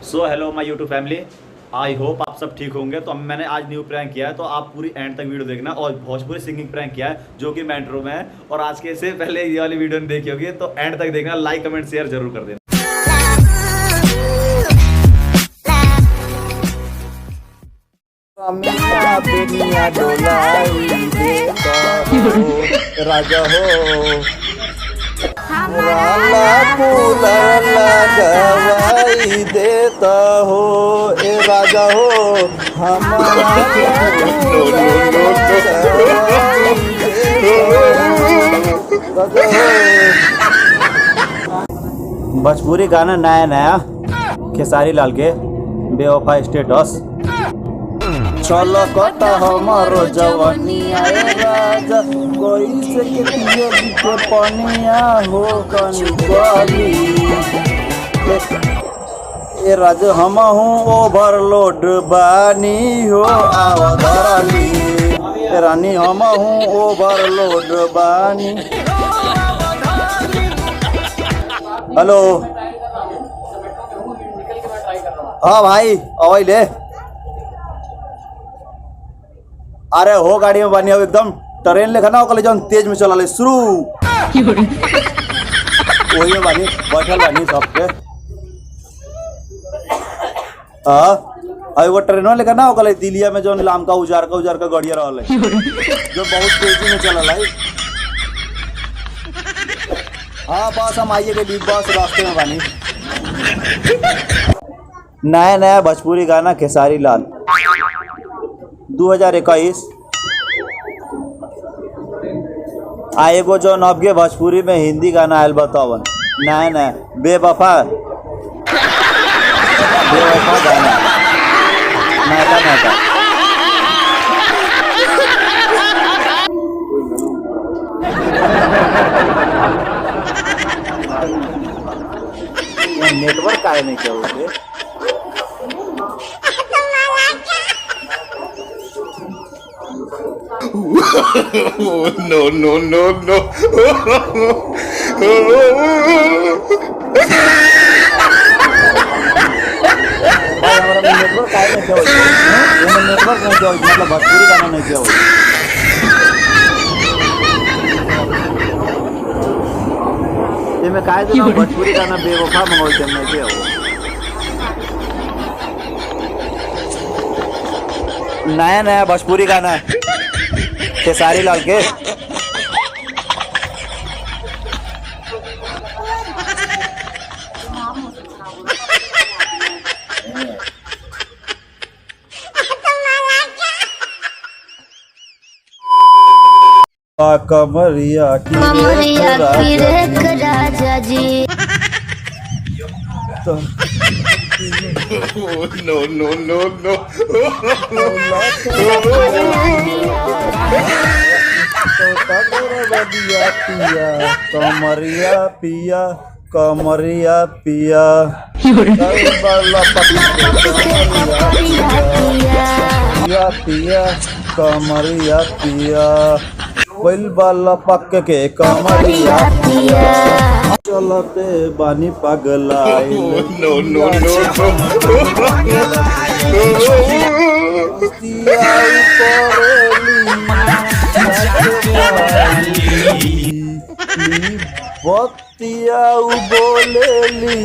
So hello my YouTube family, I hope आप सब ठीक होंगे। तो मैंने आज न्यू प्रैंक किया है, तो आप पूरी एंड तक वीडियो देखना। और भोजपुरी सिंगिंग प्रैंक किया है जो कि मेट्रो में है। और आज के से पहले ये वाली वीडियो नहीं देखी होगी तो एंड तक देखना, लाइक कमेंट शेयर जरूर कर देना। दुनिया डोलाई देता हो राजा हो, राला कूलर लगवाई देता हो ए राजा हो, हमारा भोजपुरी गाना नया नया खेसारी लाल के बेवफा स्टेटस चलो कता हमारो जवानिया राजा कोई से के पिए के पनिया हो कनी ए राजा हम हूँ ओवरलोड बानी हो आवधराली रानी हम हूँ ओवरलोड बानी। हेलो हाँ भाई अवै ले, अरे हो गाड़ी में बानी, अब एकदम ट्रेन लेखा ना हो जौन तेज में चला ले शुरू वही में बानी बैठल बानी सबके। हाँ अभी वो ट्रेनों लेखा ना हो दिल्लिया में जौन लाम का उजार का गड़िया रहल है जो बहुत तेजी में चला है। हाँ बस हम आइए के बिग बॉस रास्ते में बानी। नया नया भोजपुरी गाना खेसारी लाल 2021 एगो जो नवगे भोजपुरी में हिंदी गाना आयल बतावन नया नया बेवफा गाना नया नेटवर्क आए नहीं क्या उसके no. नेटवर्क आए नहीं क्या नेटवर्क नहीं क्या मतलब भोजपुरी गाना नहीं क्या ये मैं काहे देना भोजपुरी गाना बेवफा मंगोई के नहीं क्या नया नया भोजपुरी गाना खेसारी लाल के कमरिया राजा जी no. कमरिया पिया कमरिया पिया पिया कमरिया पिया बैल बाला पक के कमरिया पिया चलते बानी पगलाई No. बतिया बोलेली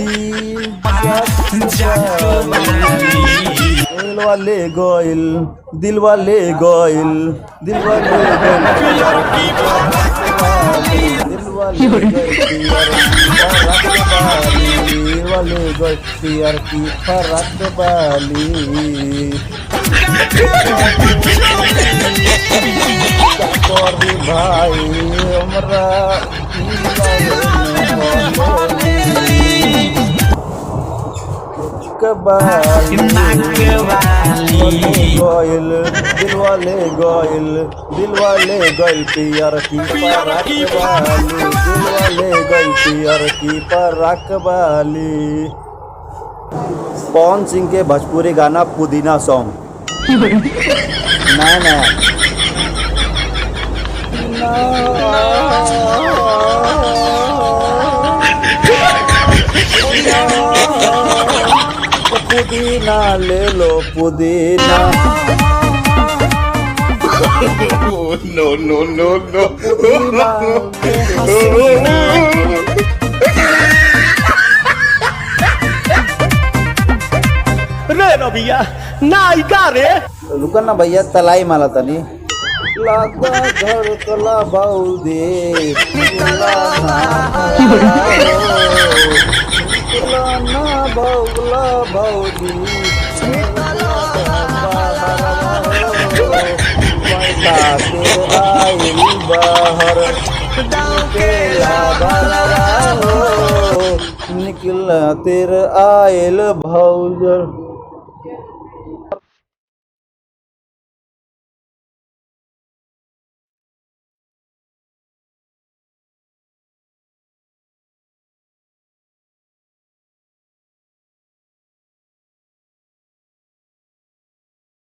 दिल वाले गइल पियर की फरक बाली भाई हमरा गइल दिल वाले गइल पियर की फरक बाली दिल वाले गइल पियर की फरक बाली। पवन सिंह के भोजपुरी गाना पुदीना सॉन्ग नया नया पुदीना ले लो पुदीना Oh, no, no, no, no. पुदीना के हसीना। रे रबिया नायिका रे रुका ना भैया तलाई माला तनी लागा घर कला बाउदे ना बाउला बाउदी आइल बाहर निकला तेर आयल भौजर